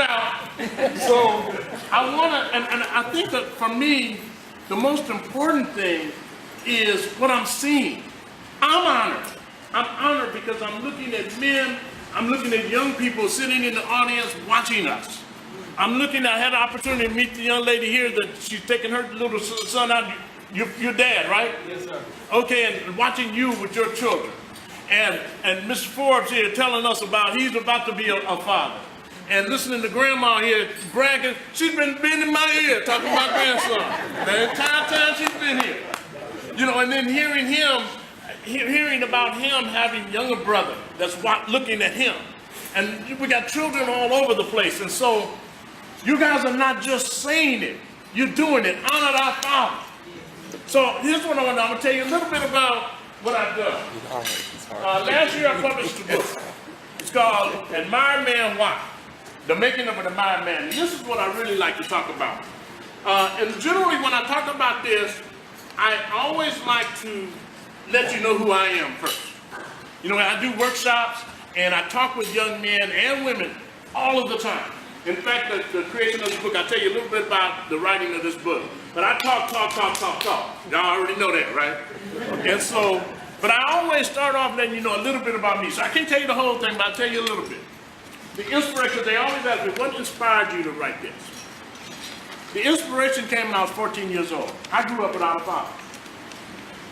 out. So I want to, and I think that for me, the most important thing is what I'm seeing. I'm honored. I'm honored because I'm looking at men, I'm looking at young people sitting in the audience watching us. I'm looking, I had an opportunity to meet the young lady here that she's taking her little son out. Your dad, right? Yes, sir. Okay, and watching you with your children. And Mr. Forbes here telling us about he's about to be a father. And listening to grandma here bragging, she's been in my ear talking about grandson. The entire time she's been here. You know, and then hearing about him having younger brother that's looking at him. And we got children all over the place. And so you guys are not just saying it, you're doing it. Honor our father. So here's what I'm going to tell you a little bit about what I've done. Last year I published a book. It's called Admired Man Why? The Making of an Admired Man. And this is what I really like to talk about. And generally when I talk about this, I always like to let you know who I am first. You know, I do workshops and I talk with young men and women all of the time. In fact, the creation of this book, I'll tell you a little bit about the writing of this book. But I talk. Y'all already know that, right? And so, but I always start off letting you know a little bit about me. So I can't tell you the whole thing, but I'll tell you a little bit. The inspiration, they always ask me, what inspired you to write this? The inspiration came when I was 14 years old. I grew up without a father.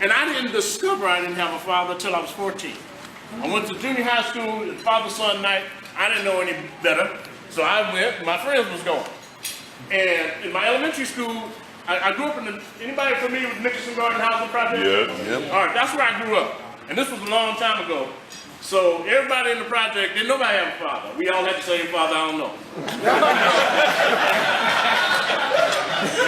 And I didn't discover I didn't have a father until I was 14. I went to junior high school, it's father-son night. I didn't know any better. So I went, my friends was going. And in my elementary school, I grew up in anybody familiar with Nicholson Garden Housing Project? Yes. Yep. All right, that's where I grew up. And this was a long time ago. So everybody in the project, didn't nobody have a father. We all had the same father, I don't know.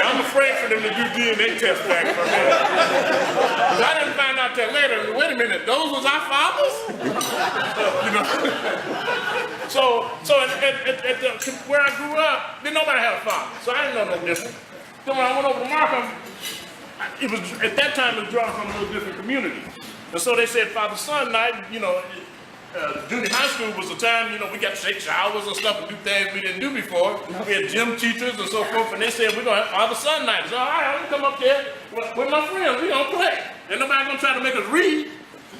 I'm afraid for them to do DNA tests back for me. Because I didn't find out till later, wait a minute, those was our fathers? You know? So where I grew up, didn't nobody have a father. So I didn't know no different. Then when I went over to Markham, it was, at that time, it was drawn from a little different community. And so they said father-son night, you know, junior high school was the time, you know, we got to take showers and stuff and do things we didn't do before. We had gym teachers and so forth, and they said, we're going to have father-son night. So, all right, I'm going to come up there with my friends. We're going to play. And nobody's going to try to make us read.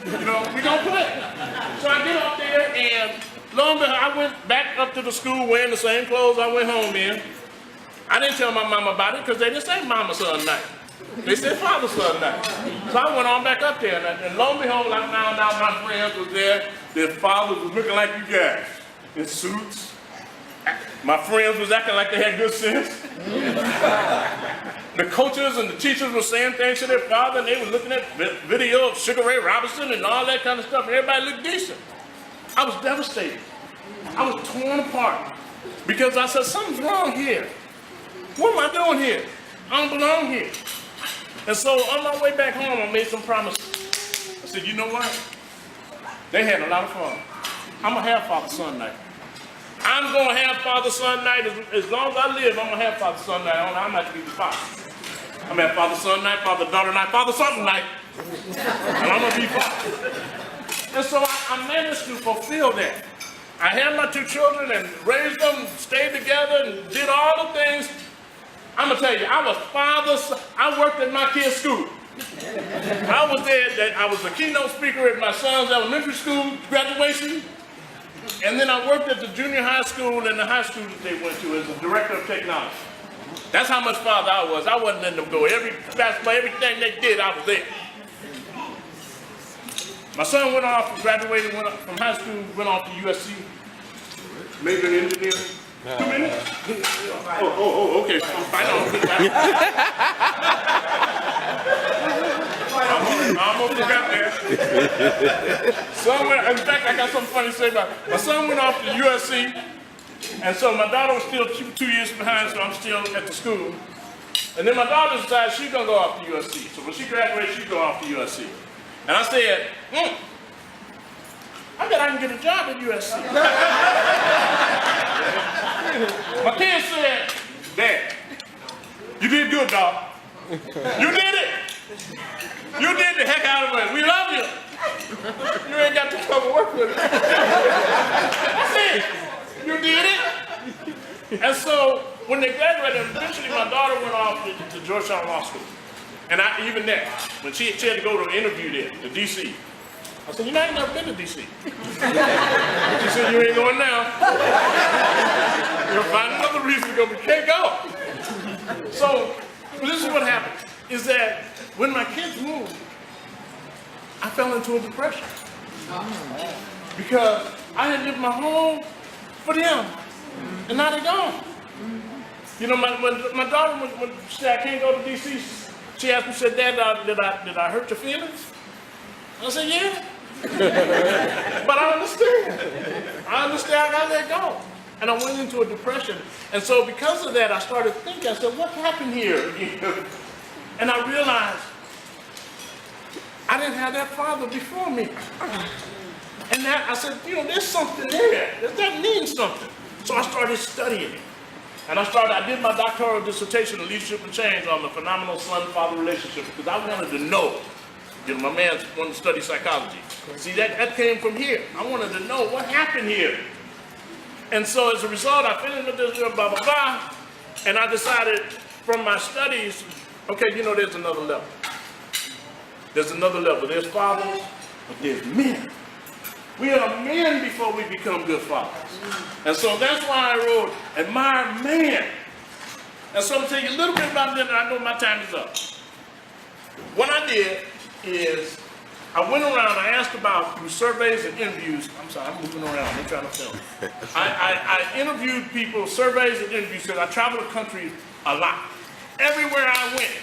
You know, we're going to play. So I get up there, and lo and behold, I went back up to the school wearing the same clothes I went home in. I didn't tell my mama about it because they didn't say mama-son night. They said father-son night. So I went on back up there, and lo and behold, I found out my friends was there. Their fathers was looking like you guys, in suits. My friends was acting like they had good sense. The coaches and the teachers were saying things to their father, and they were looking at video of Sugar Ray Robinson and all that kind of stuff, and everybody looked decent. I was devastated. I was torn apart because I said, something's wrong here. What am I doing here? I don't belong here. And so on my way back home, I made some promises. I said, you know what? They had a lot of fun. I'm going to have father-son night. I'm going to have father-son night. As long as I live, I'm going to have father-son night. I'm not going to be the father. I'm going to have father-son night, father-daughter night, father-something night. And I'm going to be father. And so I managed to fulfill that. I had my two children and raised them, stayed together, and did all the things. I'm going to tell you, I was I worked at my kids' school. I was there, I was a keynote speaker at my son's elementary school graduation. And then I worked at the junior high school and the high school that they went to as a director of technology. That's how much father I was. I wasn't letting them go. Every basketball, everything they did, I was there. My son went off, graduated from high school, went off to USC, major in engineering. 2 minutes? Oh, okay. I almost forgot that. In fact, I got something funny to say about it. My son went off to USC, and so my daughter was still 2 years behind, so I'm still at the school. And then my daughter decided she's going to go off to USC. So when she graduates, she'd go off to USC. And I said, I bet I can get a job at USC. My kid said, Dad, you did good, dog. You did it. You did the heck out of it. We love you. You ain't got to come and work with us. I said, you did it. And so when they graduated, eventually my daughter went off to Georgetown Law School. And even there, when she had to go to an interview there, to D.C., I said, I ain't never been to D.C. She said, you ain't going now. You'll find another reason to go, but you can't go. So this is what happened, is that when my kids moved, I fell into a depression. Because I had lived my home for them, and now they're gone. You know, when my daughter, when she said I can't go to D.C., she asked me, said, Dad, did I hurt your feelings? I said, yeah. But I understand. I gotta let go. And I went into a depression. And so because of that, I started thinking, I said, what happened here? And I realized I didn't have that father before me. And that, I said, there's something there. That means something. So I started studying it. And I did my doctoral dissertation in leadership and change on the phenomenal son-father relationship because I wanted to know. My man wanted to study psychology. See, that came from here. I wanted to know what happened here. And so as a result, I finished with this, blah, blah, blah. And I decided from my studies, okay, there's another level. There's another level. There's fathers, but there's men. We are men before we become good fathers. And so that's why I wrote, Admire Man. And so I'm going to tell you a little bit about that, and I know my time is up. What I did is, I went around, I asked about, through surveys and interviews, I'm sorry, I'm moving around, I'm trying to film. I interviewed people, surveys and interviews, because I traveled the country a lot. Everywhere I went,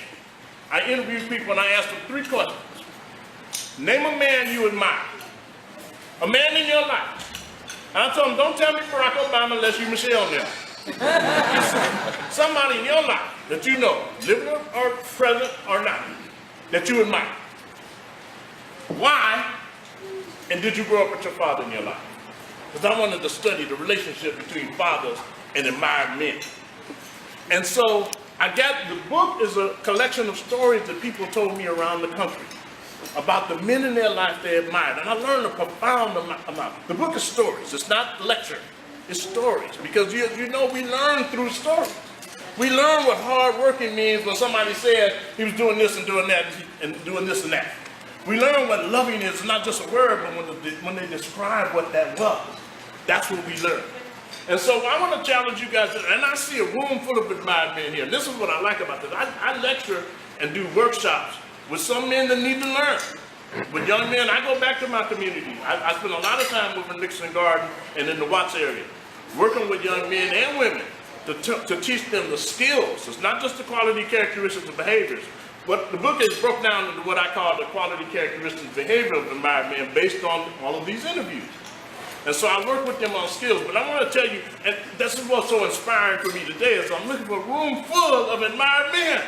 I interviewed people and I asked them 3 questions. Name a man you admire. A man in your life. And I told them, don't tell me Barack Obama unless you Michelle now. Somebody in your life that you know, living or present or not, that you admire. Why? And did you grow up with your father in your life? Because I wanted to study the relationship between fathers and admired men. And so the book is a collection of stories that people told me around the country about the men in their life they admired. And I learned a profound amount. The book is stories. It's not lecture. It's stories. Because we learn through stories. We learn what hard working means when somebody says he was doing this and doing that and doing this and that. We learn what loving is, not just a word, but when they describe what that was. That's what we learn. And so I want to challenge you guys, and I see a room full of admired men here. This is what I like about this. I lecture and do workshops with some men that need to learn. With young men, I go back to my community. I spend a lot of time over in Nixon Garden and in the Watts area, working with young men and women to teach them the skills. It's not just the quality characteristics of behaviors, but the book is broken down into what I call the quality characteristics of behavior of admired men based on all of these interviews. And so I work with them on skills, but I want to tell you, and this is what's so inspiring for me today, is I'm looking for a room full of admired men.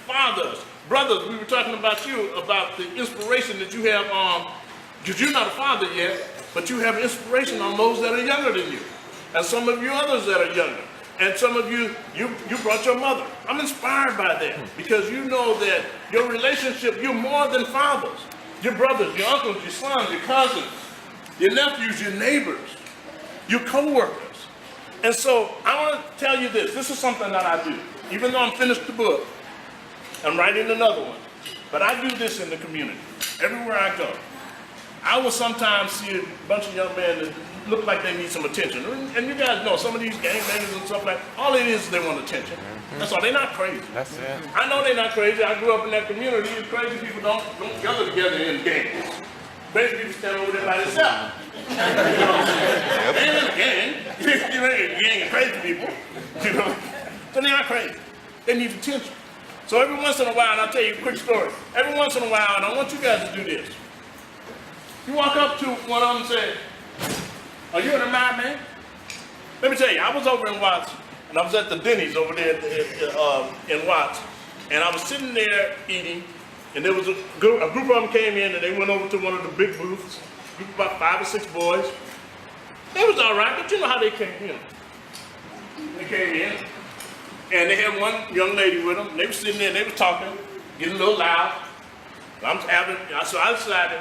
Fathers, brothers, we were talking about you, about the inspiration that you have on, because you're not a father yet, but you have inspiration on those that are younger than you. And some of you others that are younger. And some of you brought your mother. I'm inspired by that, because you know that your relationship, you're more than fathers. Your brothers, your uncles, your sons, your cousins, your nephews, your neighbors, your co-workers. And so I want to tell you this. This is something that I do. Even though I'm finished the book, I'm writing another one. But I do this in the community. Everywhere I go. I will sometimes see a bunch of young men that look like they need some attention. And you guys know, some of these gangbangers and stuff like that, all it is they want attention. That's all. They're not crazy. That's it. I know they're not crazy. I grew up in that community. Crazy people don't gather together in gangs. Crazy people stand over there by themselves. You know what I'm saying? They ain't in a gang. You ain't in a gang of crazy people. You know? So they're not crazy. They need attention. So every once in a while, and I'll tell you a quick story. Every once in a while, and I want you guys to do this. You walk up to one of them and say, are you an admired man? Let me tell you, I was over in Watts, and I was at the Denny's over there in Watts, and I was sitting there eating, and there was a group of them came in, and they went over to one of the big booths, a group of about 5 or 6 boys. They was all right, but you know how they came in. They came in, and they had one young lady with them, and they were sitting there, and they were talking, getting a little loud. So I decided,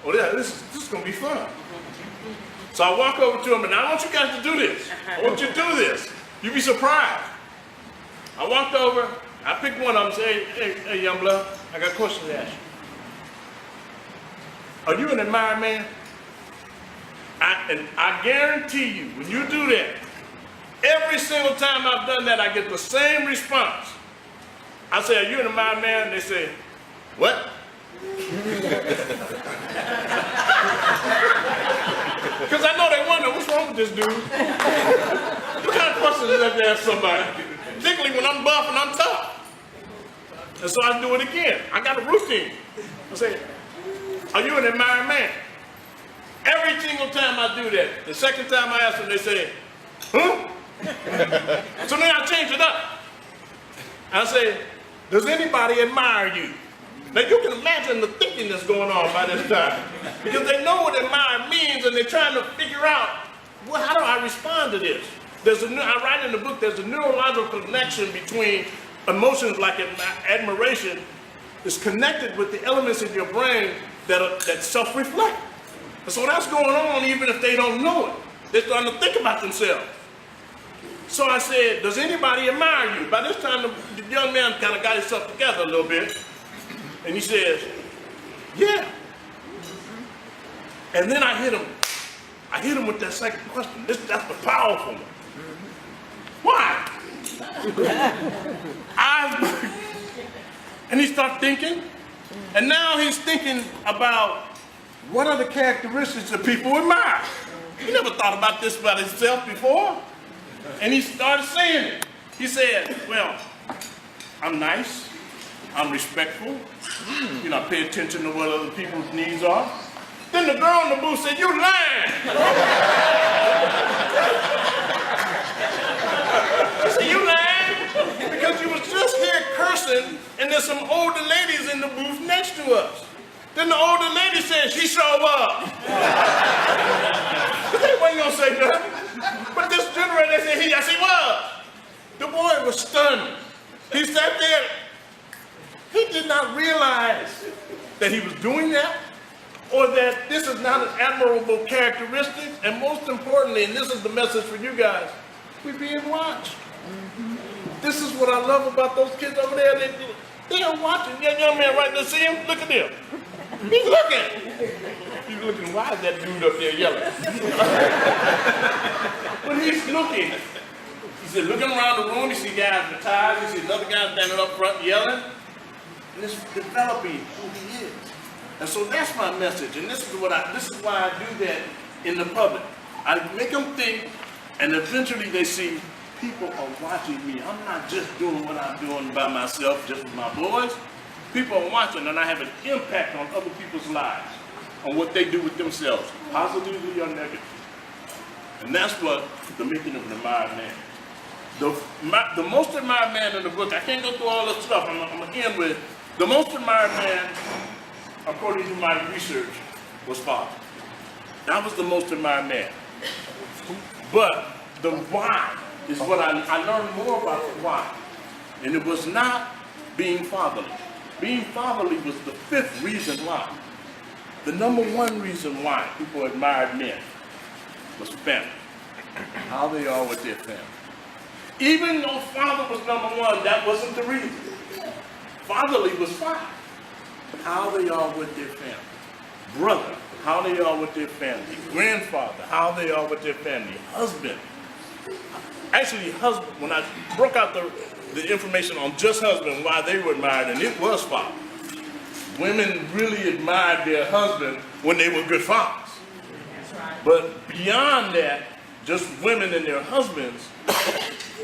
oh, yeah, this is going to be fun. So I walk over to him, and I want you guys to do this. I want you to do this. You'd be surprised. I walked over, I picked one of them and said, hey, young blood, I got a question to ask you. Are you an admired man? And I guarantee you, when you do that, every single time I've done that, I get the same response. I say, are you an admired man? They say, what? Because I know they wonder, what's wrong with this dude? What kind of question is that to ask somebody? Particularly when I'm buff and I'm tough. And so I do it again. I got a routine. I say, are you an admired man? Every single time I do that, the second time I ask them, they say, huh? So then I change it up. I say, does anybody admire you? Now you can imagine the thinking that's going on by this time. Because they know what admire means and they're trying to figure out, well, how do I respond to this? I write in the book, there's a neurological connection between emotions like admiration is connected with the elements in your brain that self-reflect. And so that's going on even if they don't know it. They're starting to think about themselves. So I said, does anybody admire you? By this time, the young man kind of got himself together a little bit. And he says, yeah. And then I hit him with that second question. That's the powerful one. Why? And he started thinking, and now he's thinking about what are the characteristics that people admire. He never thought about this about himself before. And he started saying it. He said, well, I'm nice, I'm respectful, you know, I pay attention to what other people's needs are. Then the girl in the booth said, you lying. She said, you lying? Because you was just here cursing and there's some older ladies in the booth next to us. Then the older lady said, she showed up. They wasn't gonna say nothing. But this generator said, yes, he was. The boy was stunned. He sat there. He did not realize that he was doing that, or that this is not an admirable characteristic, and most importantly, and this is the message for you guys, we're being watched. This is what I love about those kids over there. They are watching. That young man right there, see him? Look at him. He's looking. He's looking, why is that dude up there yelling? But he's looking. He said, looking around the room, you see guys with ties, you see another guy standing up front yelling. And it's developing who he is. And so that's my message. And this is why I do that in the public. I make them think, and eventually they see people are watching me. I'm not just doing what I'm doing by myself, just with my boys. People are watching, and I have an impact on other people's lives, on what they do with themselves, positively or negatively. And that's what the making of an admired man. The most admired man in the book, I can't go through all this stuff. I'm going to end with, the most admired man, according to my research, was father. That was the most admired man. But the why is what I learned more about the why. And it was not being fatherly. Being fatherly was the fifth reason why. The number one reason why people admired men was family. How they are with their family. Even though father was number one, that wasn't the reason. Fatherly was five. How they are with their family. Brother, how they are with their family. Grandfather, how they are with their family. Husband. Actually, husband, when I broke out the information on just husband, why they were admired, and it was father. Women really admired their husband when they were good fathers. That's right. But beyond that, just women and their husbands,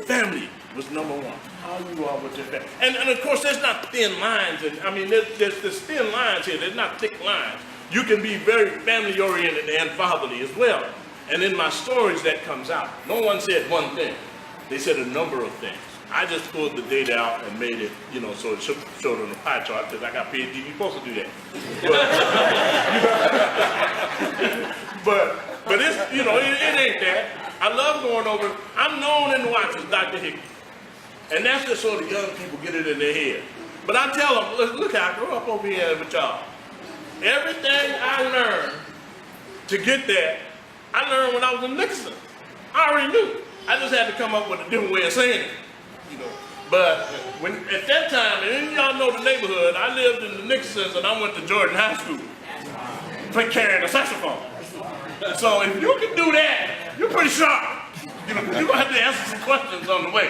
family was number one. How you are with your family. And of course, there's not thin lines. There's thin lines here. There's not thick lines. You can be very family-oriented and fatherly as well. And in my stories, that comes out. No one said one thing. They said a number of things. I just pulled the data out and made it, so it showed on the pie chart because I got PhD. You're supposed to do that. But it's, it ain't that. I love going over. I'm known in the watch as Dr. Hickey. And that's just so the young people get it in their head. But I tell them, look how I grew up over here with y'all. Everything I learned to get that I learned when I was in Nixon. I already knew. I just had to come up with a different way of saying it, you know. But when at that time, and y'all know the neighborhood, I lived in the Nixons and I went to Jordan High School, carrying a saxophone. So if you can do that, you're pretty sharp. You know, you're gonna have to answer some questions on the way.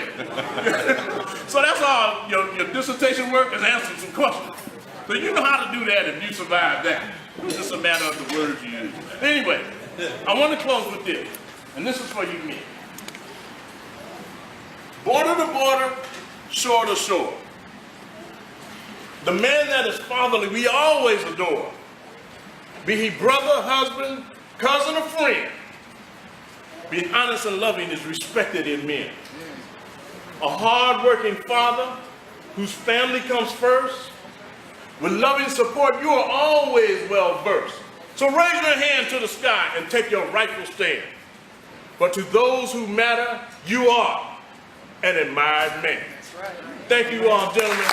So that's all your dissertation work is answering some questions. So you know how to do that if you survive that. It's just a matter of the words you use. Anyway, I want to close with this, and this is for you men. Border to border, shore to shore. The man that is fatherly, we always adore. Be he brother, husband, cousin, or friend. Being honest and loving is respected in men. A hard-working father whose family comes first, with loving support, you are always well-versed. So raise your hand to the sky and take your rightful stand. But to those who matter, you are an admired man. Thank you all, gentlemen.